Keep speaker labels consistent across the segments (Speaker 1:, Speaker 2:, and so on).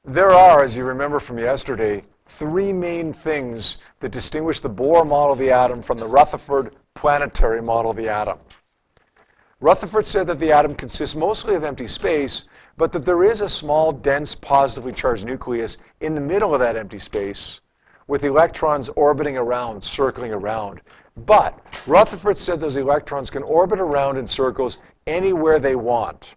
Speaker 1: There are, as you remember from yesterday, three main things that distinguish the Bohr model of the atom from the Rutherford planetary model of the atom. Rutherford said that the atom consists mostly of empty space, but that there is a small, dense, positively charged nucleus in the middle of that empty space with electrons orbiting around, circling around. But Rutherford said those electrons can orbit around in circles anywhere they want.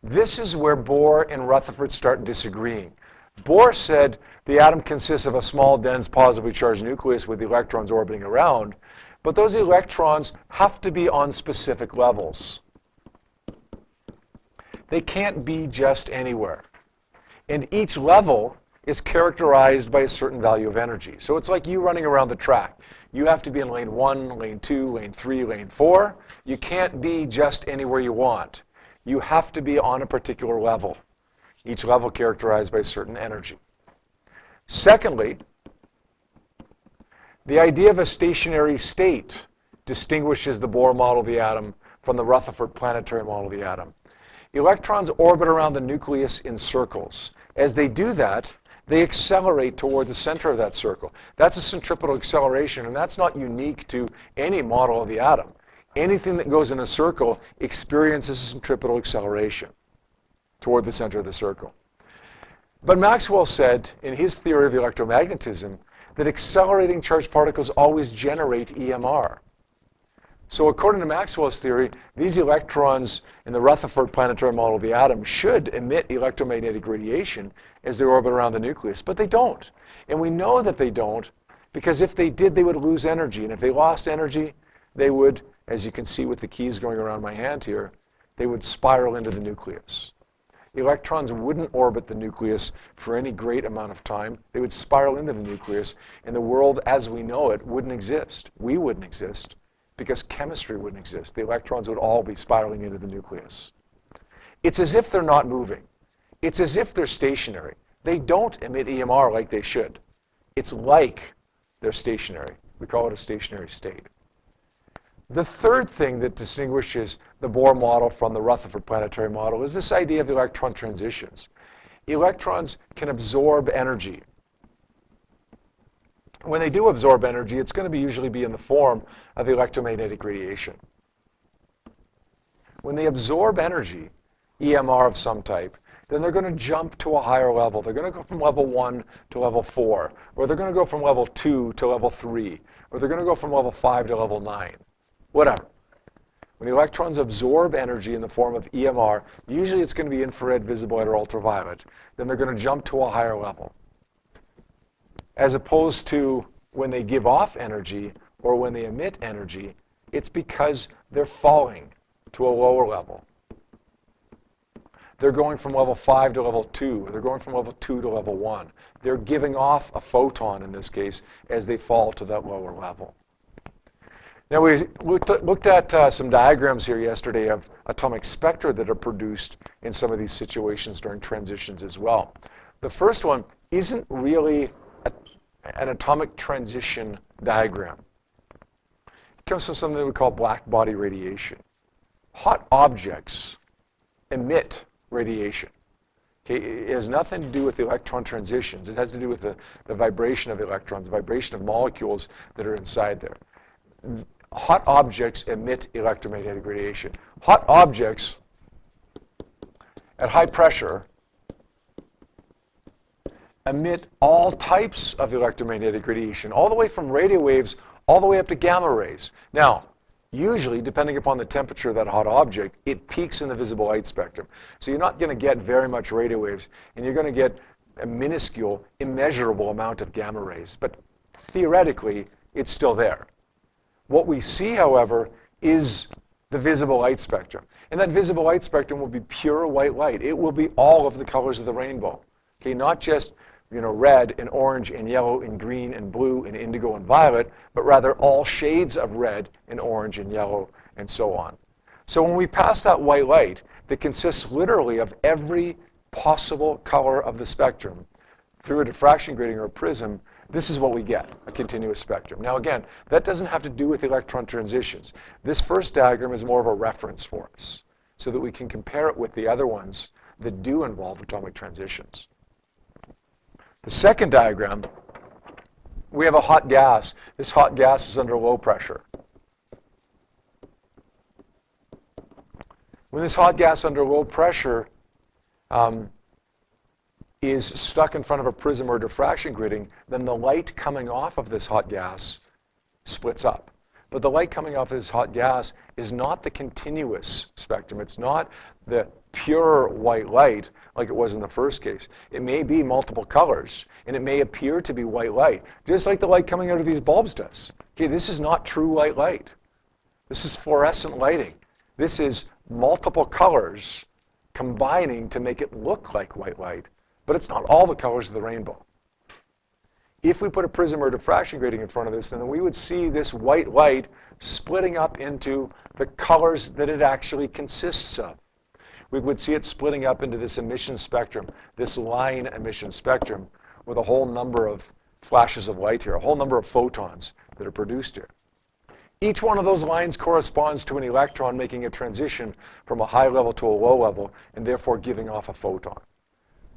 Speaker 1: This is where Bohr and Rutherford start disagreeing. Bohr said the atom consists of a small, dense, positively charged nucleus with electrons orbiting around, but those electrons have to be on specific levels. They can't be just anywhere. And each level is characterized by a certain value of energy. So it's like you running around the track. You have to be in lane 1, lane 2, lane 3, lane 4. You can't be just anywhere you want. You have to be on a particular level, each level characterized by a certain energy. Secondly, the idea of a stationary state distinguishes the Bohr model of the atom from the Rutherford planetary model of the atom. Electrons orbit around the nucleus in circles. As they do that, they accelerate toward the center of that circle. That's a centripetal acceleration, and that's not unique to any model of the atom. Anything that goes in a circle experiences a centripetal acceleration toward the center of the circle. But Maxwell said, in his theory of electromagnetism, that accelerating charged particles always generate EMR. So according to Maxwell's theory, these electrons in the Rutherford planetary model of the atom should emit electromagnetic radiation as they orbit around the nucleus, but they don't. And we know that they don't because if they did, they would lose energy. And if they lost energy, they would, as you can see with the keys going around my hand here, they would spiral into the nucleus. Electrons wouldn't orbit the nucleus for any great amount of time. They would spiral into the nucleus, and the world as we know it wouldn't exist. We wouldn't exist because chemistry wouldn't exist. The electrons would all be spiraling into the nucleus. It's as if they're not moving. It's as if they're stationary. They don't emit EMR like they should. It's like they're stationary. We call it a stationary state. The third thing that distinguishes the Bohr model from the Rutherford planetary model is this idea of electron transitions. Electrons can absorb energy. When they do absorb energy, it's going to usually be in the form of electromagnetic radiation. When they absorb energy, EMR of some type, then they're going to jump to a higher level. They're going to go from level 1 to level 4, or they're going to go from level 2 to level 3, or they're going to go from level 5 to level 9. Whatever. When electrons absorb energy in the form of EMR, usually it's going to be infrared, visible light, or ultraviolet, then they're going to jump to a higher level. As opposed to when they give off energy or when they emit energy, it's because they're falling to a lower level. They're going from level 5 to level 2, or they're going from level 2 to level 1. They're giving off a photon, in this case, as they fall to that lower level. Now, we looked at some diagrams here yesterday of atomic spectra that are produced in some of these situations during transitions as well. The first one isn't really an atomic transition diagram. It comes from something we call black body radiation. Hot objects emit radiation. Okay, it has nothing to do with electron transitions. It has to do with the vibration of electrons, the vibration of molecules that are inside there. Hot objects emit electromagnetic radiation. Hot objects at high pressure emit all types of electromagnetic radiation, all the way from radio waves all the way up to gamma rays. Now, usually, depending upon the temperature of that hot object, it peaks in the visible light spectrum. So you're not going to get very much radio waves, and you're going to get a minuscule, immeasurable amount of gamma rays. But theoretically, it's still there. What we see, however, is the visible light spectrum. And that visible light spectrum will be pure white light. It will be all of the colors of the rainbow. Okay, not just red and orange and yellow and green and blue and indigo and violet, but rather all shades of red and orange and yellow and so on. So when we pass that white light that consists literally of every possible color of the spectrum through a diffraction grating or a prism, this is what we get, a continuous spectrum. Now again, that doesn't have to do with electron transitions. This first diagram is more of a reference for us so that we can compare it with the other ones that do involve atomic transitions. The second diagram, we have a hot gas. This hot gas is under low pressure. When this hot gas under low pressure is stuck in front of a prism or diffraction grating, then the light coming off of this hot gas splits up. But the light coming off of this hot gas is not the continuous spectrum. It's not the pure white light like it was in the first case. It may be multiple colors, and it may appear to be white light, just like the light coming out of these bulbs does. Okay, this is not true white light. This is fluorescent lighting. This is multiple colors combining to make it look like white light, but it's not all the colors of the rainbow. If we put a prism or diffraction grating in front of this, then we would see this white light splitting up into the colors that it actually consists of. We would see it splitting up into this emission spectrum, this line emission spectrum, with a whole number of flashes of light here, a whole number of photons that are produced here. Each one of those lines corresponds to an electron making a transition from a high level to a low level, and therefore giving off a photon.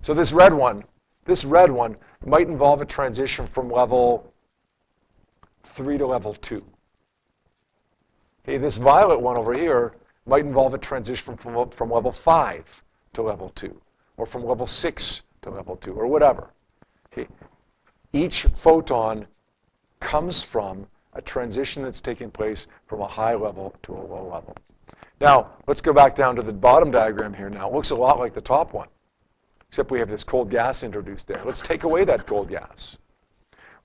Speaker 1: So this red one might involve a transition from level 3 to level 2. Okay, this violet one over here might involve a transition from level 5 to level 2, or from level 6 to level 2, or whatever. Okay. Each photon comes from a transition that's taking place from a high level to a low level. Now, let's go back down to the bottom diagram here now. It looks a lot like the top one, except we have this cold gas introduced there. Let's take away that cold gas.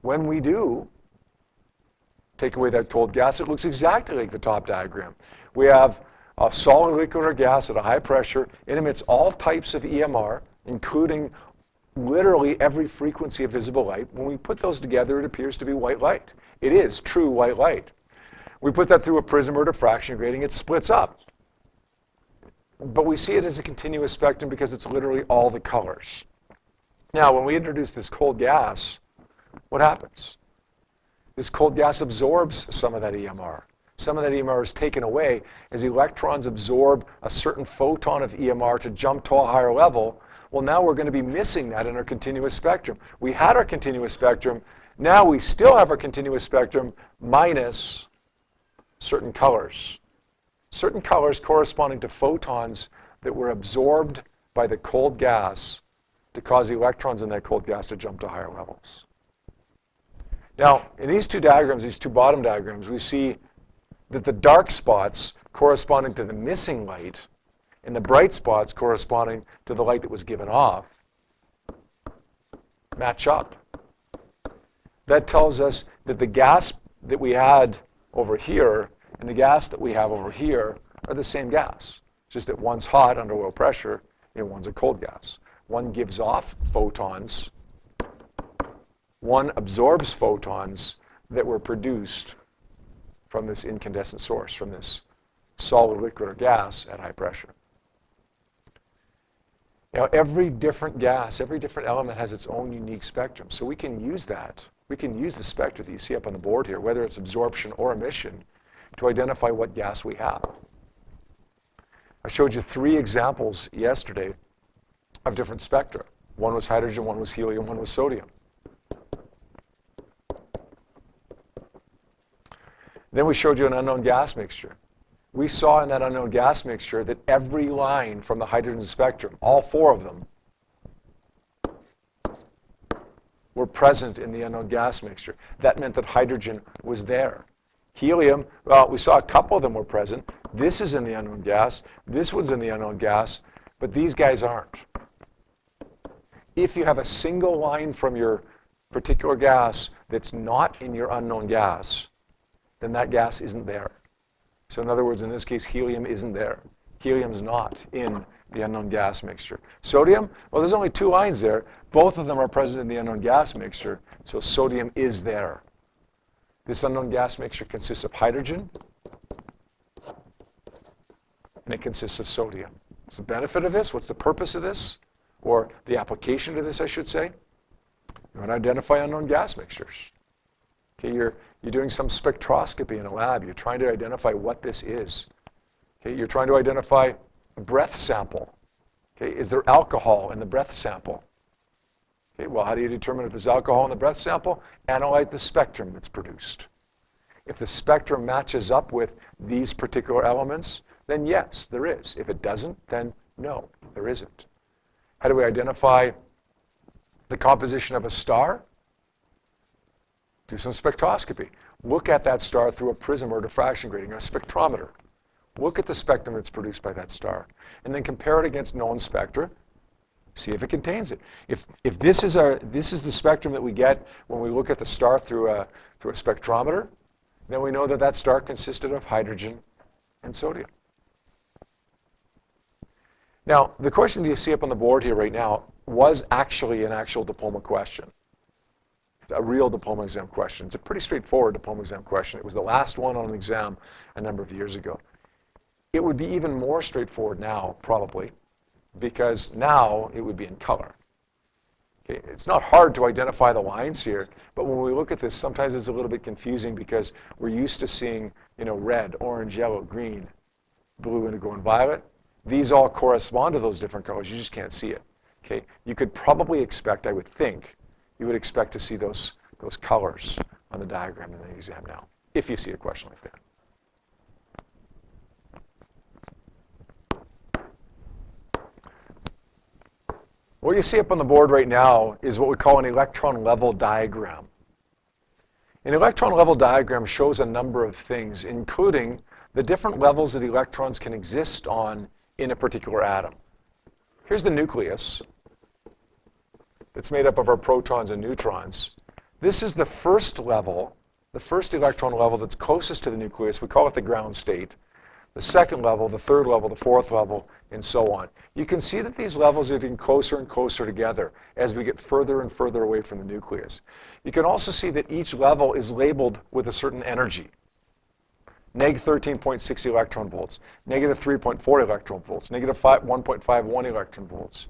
Speaker 1: When we do take away that cold gas, it looks exactly like the top diagram. We have a solid, liquid, or gas at a high pressure. It emits all types of EMR, including literally every frequency of visible light. When we put those together, it appears to be white light. It is true white light. We put that through a prism or diffraction grating, it splits up. But we see it as a continuous spectrum because it's literally all the colors. Now, when we introduce this cold gas, what happens? This cold gas absorbs some of that EMR. Some of that EMR is taken away as electrons absorb a certain photon of EMR to jump to a higher level. Well, now we're going to be missing that in our continuous spectrum. We had our continuous spectrum. Now we still have our continuous spectrum minus certain colors. Certain colors corresponding to photons that were absorbed by the cold gas to cause the electrons in that cold gas to jump to higher levels. Now, in these two diagrams, these two bottom diagrams, we see that the dark spots corresponding to the missing light and the bright spots corresponding to the light that was given off match up. That tells us that the gas that we had over here and the gas that we have over here are the same gas, just that one's hot under low pressure and one's a cold gas. One gives off photons, one absorbs photons that were produced from this incandescent source, from this solid, liquid, or gas at high pressure. Now, every different gas, every different element has its own unique spectrum. So we can use that. We can use the spectra that you see up on the board here, whether it's absorption or emission, to identify what gas we have. I showed you 3 examples yesterday of different spectra. One was hydrogen, one was helium, one was sodium. Then we showed you an unknown gas mixture. We saw in that unknown gas mixture that every line from the hydrogen spectrum, all 4 of them, were present in the unknown gas mixture. That meant that hydrogen was there. Helium, well, we saw a couple of them were present. This is in the unknown gas. This one's in the unknown gas, but these guys aren't. If you have a single line from your particular gas that's not in your unknown gas, then that gas isn't there. So in other words, in this case, helium isn't there. Helium's not in the unknown gas mixture. Sodium, well, there's only 2 lines there. Both of them are present in the unknown gas mixture, so sodium is there. This unknown gas mixture consists of hydrogen, and it consists of sodium. What's the benefit of this? What's the purpose of this? Or the application to this, I should say? You want to identify unknown gas mixtures. Okay, you're doing some spectroscopy in a lab. You're trying to identify what this is. Okay, you're trying to identify a breath sample. Okay, is there alcohol in the breath sample? Okay, well, how do you determine if there's alcohol in the breath sample? Analyze the spectrum that's produced. If the spectrum matches up with these particular elements, then yes, there is. If it doesn't, then no, there isn't. How do we identify the composition of a star? Do some spectroscopy. Look at that star through a prism or diffraction grating, a spectrometer. Look at the spectrum that's produced by that star, and then compare it against known spectra. See if it contains it. If this is the spectrum that we get when we look at the star through a spectrometer, then we know that that star consisted of hydrogen and sodium. Now, the question that you see up on the board here right now was actually an actual diploma question. It's a real diploma exam question. It's a pretty straightforward diploma exam question. It was the last one on an exam a number of years ago. It would be even more straightforward now, probably, because now it would be in color. Okay, it's not hard to identify the lines here, but when we look at this, sometimes it's a little bit confusing because we're used to seeing, red, orange, yellow, green, blue, indigo, and violet. These all correspond to those different colors. You just can't see it. Okay, you could probably expect, I would think, you would expect to see those colors on the diagram in the exam now, if you see a question like that. What you see up on the board right now is what we call an electron level diagram. An electron level diagram shows a number of things, including the different levels that electrons can exist on in a particular atom. Here's the nucleus. It's made up of our protons and neutrons. This is the first level, the first electron level that's closest to the nucleus. We call it the ground state. The second level, the third level, the fourth level, and so on. You can see that these levels are getting closer and closer together as we get further and further away from the nucleus. You can also see that each level is labeled with a certain energy. Negative 13.6 electron volts, negative 3.4 electron volts, negative 1.51 electron volts.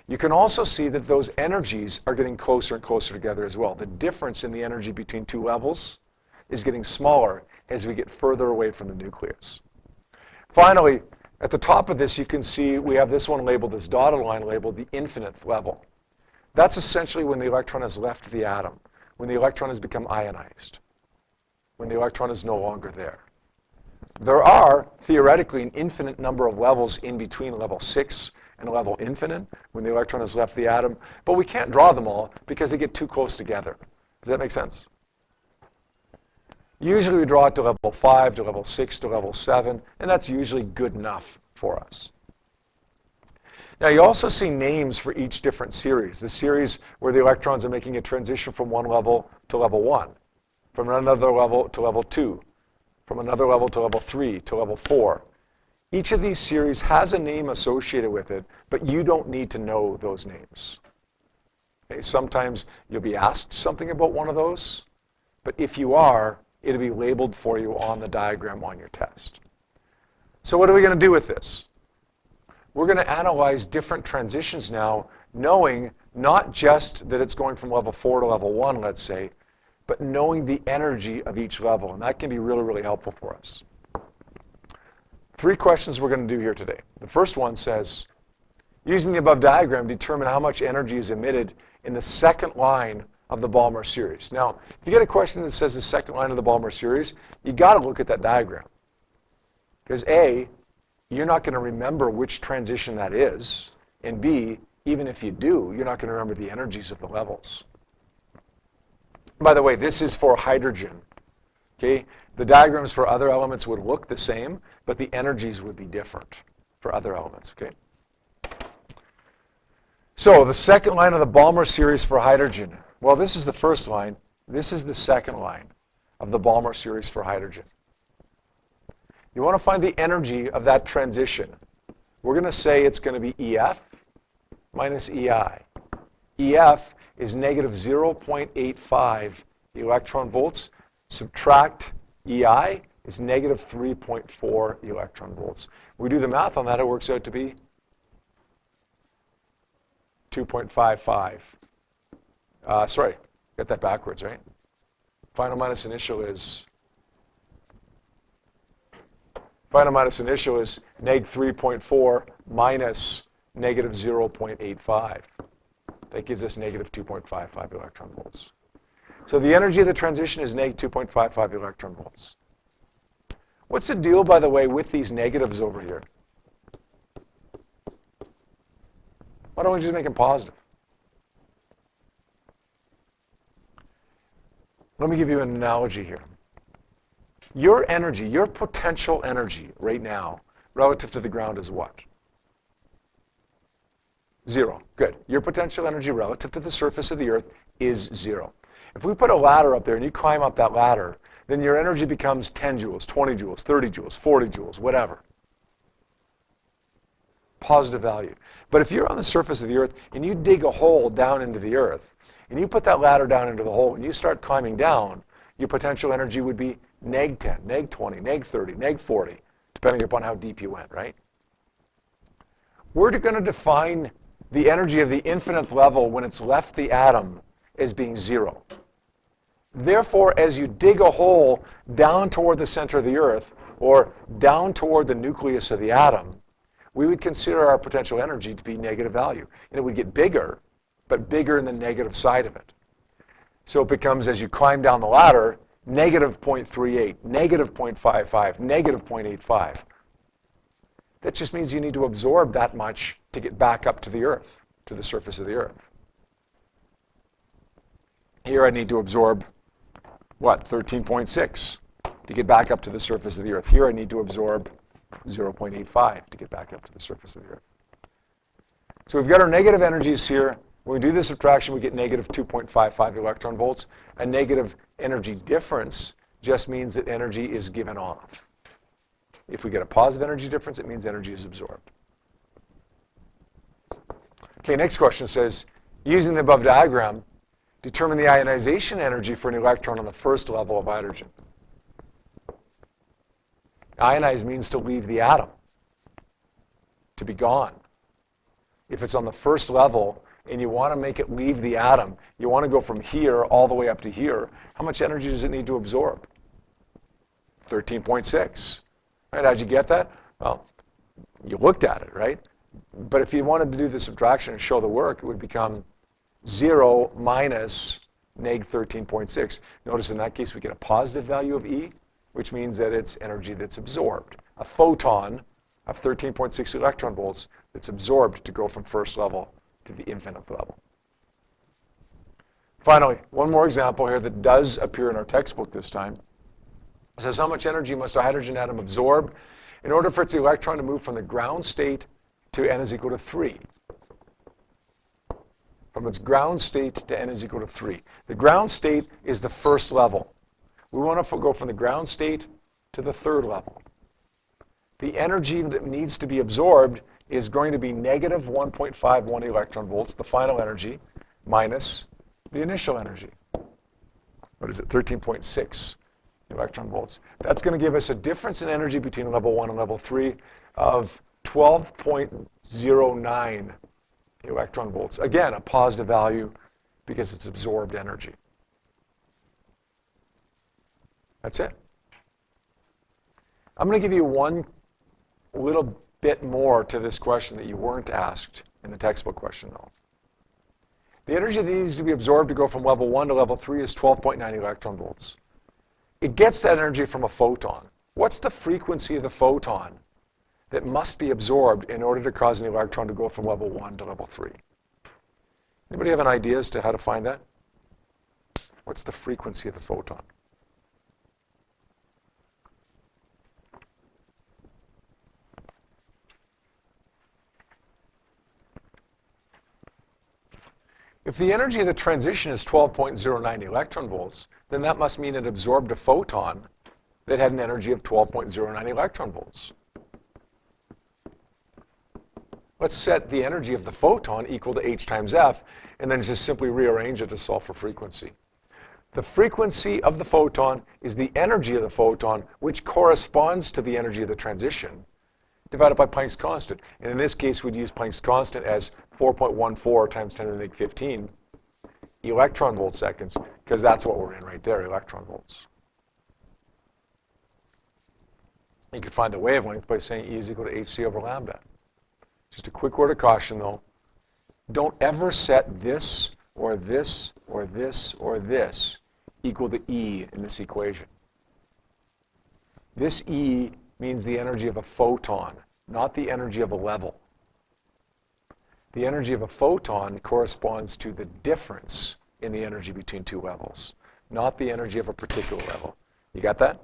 Speaker 1: You can also see that those energies are getting closer and closer together as well. The difference in the energy between two levels is getting smaller as we get further away from the nucleus. Finally, at the top of this, you can see we have this one labeled, this dotted line labeled the infinite level. That's essentially when the electron has left the atom, when the electron has become ionized, when the electron is no longer there. There are, theoretically, an infinite number of levels in between level 6 and level infinite, when the electron has left the atom, but we can't draw them all because they get too close together. Does that make sense? Usually we draw it to level 5, to level 6, to level 7, and that's usually good enough for us. Now you also see names for each different series. The series where the electrons are making a transition from one level to level 1, from another level to level 2, from another level to level 3, to level 4. Each of these series has a name associated with it, but you don't need to know those names. Okay, sometimes you'll be asked something about one of those, but if you are, it'll be labeled for you on the diagram on your test. So what are we going to do with this? We're going to analyze different transitions now, knowing not just that it's going from level 4 to level 1, let's say, but knowing the energy of each level, and that can be really, really helpful for us. 3 questions we're going to do here today. The first one says, using the above diagram, determine how much energy is emitted in the second line of the Balmer series. Now, if you get a question that says the second line of the Balmer series, you got to look at that diagram. Because A, you're not going to remember which transition that is, and B, even if you do, you're not going to remember the energies of the levels. By the way, this is for hydrogen. Okay? The diagrams for other elements would look the same, but the energies would be different for other elements. Okay? So the second line of the Balmer series for hydrogen. Well, this is the first line. This is the second line of the Balmer series for hydrogen. You want to find the energy of that transition. We're going to say it's going to be EF minus EI. EF is negative 0.85 electron volts. Subtract EI is negative 3.4 electron volts. We do the math on that, it works out to be 2.55. Sorry, got that backwards, right? Final minus initial is negative 3.4 minus negative 0.85. That gives us negative 2.55 electron volts. So the energy of the transition is negative 2.55 electron volts. What's the deal, by the way, with these negatives over here? Why don't we just make them positive? Let me give you an analogy here. Your energy, your potential energy right now, relative to the ground is what? 0. Good. Your potential energy relative to the surface of the Earth is 0. If we put a ladder up there and you climb up that ladder, then your energy becomes 10 joules, 20 joules, 30 joules, 40 joules, whatever. Positive value. But if you're on the surface of the Earth and you dig a hole down into the Earth, and you put that ladder down into the hole and you start climbing down, your potential energy would be neg 10, neg 20, neg 30, neg 40, depending upon how deep you went, right? We're going to define the energy of the infinite level when it's left the atom as being 0. Therefore, as you dig a hole down toward the center of the Earth or down toward the nucleus of the atom, we would consider our potential energy to be negative value. And it would get bigger, but bigger in the negative side of it. So it becomes, as you climb down the ladder, negative 0.38, negative 0.55, negative 0.85. That just means you need to absorb that much to get back up to the Earth, to the surface of the Earth. Here I need to absorb, what, 13.6 to get back up to the surface of the Earth. Here I need to absorb 0.85 to get back up to the surface of the Earth. So we've got our negative energies here. When we do the subtraction, we get negative 2.55 electron volts. A negative energy difference just means that energy is given off. If we get a positive energy difference, it means energy is absorbed. Okay, next question says, using the above diagram, determine the ionization energy for an electron on the first level of hydrogen. Ionize means to leave the atom, to be gone. If it's on the first level and you want to make it leave the atom, you want to go from here all the way up to here, how much energy does it need to absorb? 13.6. Right, how'd you get that? Well, you looked at it, right? But if you wanted to do the subtraction and show the work, it would become 0 minus neg 13.6. Notice in that case we get a positive value of E, which means that it's energy that's absorbed. A photon of 13.6 electron volts that's absorbed to go from first level to the infinite level. Finally, one more example here that does appear in our textbook this time. It says, how much energy must a hydrogen atom absorb in order for its electron to move from the ground state to n is equal to 3? From its ground state to n is equal to 3. The ground state is the first level. We want to go from the ground state to the third level. The energy that needs to be absorbed is going to be negative 1.51 electron volts, the final energy, minus the initial energy. What is it? 13.6 electron volts. That's going to give us a difference in energy between level 1 and level 3 of 12.09 electron volts. Again, a positive value because it's absorbed energy. That's it. I'm going to give you one little bit more to this question that you weren't asked in the textbook question, though. The energy that needs to be absorbed to go from level 1 to level 3 is 12.9 electron volts. It gets that energy from a photon. What's the frequency of the photon that must be absorbed in order to cause an electron to go from level 1 to level 3? Anybody have an idea as to how to find that? What's the frequency of the photon? If the energy of the transition is 12.09 electron volts, then that must mean it absorbed a photon that had an energy of 12.09 electron volts. Let's set the energy of the photon equal to h times f, and then just simply rearrange it to solve for frequency. The frequency of the photon is the energy of the photon, which corresponds to the energy of the transition, divided by Planck's constant. And in this case, we'd use Planck's constant as 4.14 times 10 to the negative 15 electron volt seconds, because that's what we're in right there, electron volts. You could find the wavelength by saying E is equal to hc over lambda. Just a quick word of caution, though. Don't ever set this or this or this or this equal to E in this equation. This E means the energy of a photon, not the energy of a level. The energy of a photon corresponds to the difference in the energy between two levels, not the energy of a particular level. You got that?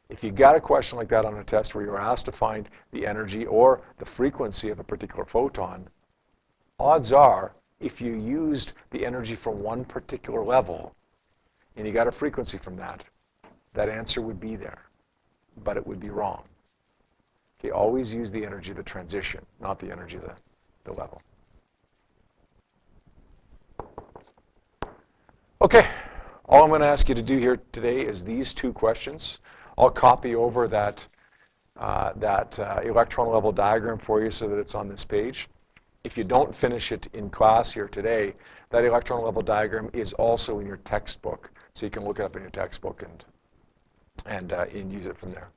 Speaker 1: If you got a question like that on a test where you're asked to find the energy or the frequency of a particular photon, odds are, if you used the energy from one particular level and you got a frequency from that, that answer would be there, but it would be wrong. Okay, always use the energy of the transition, not the energy of the level. Okay, all I'm going to ask you to do here today is these two questions. I'll copy over that electron level diagram for you so that it's on this page. If you don't finish it in class here today, that electron level diagram is also in your textbook, so you can look it up in your textbook and use it from there.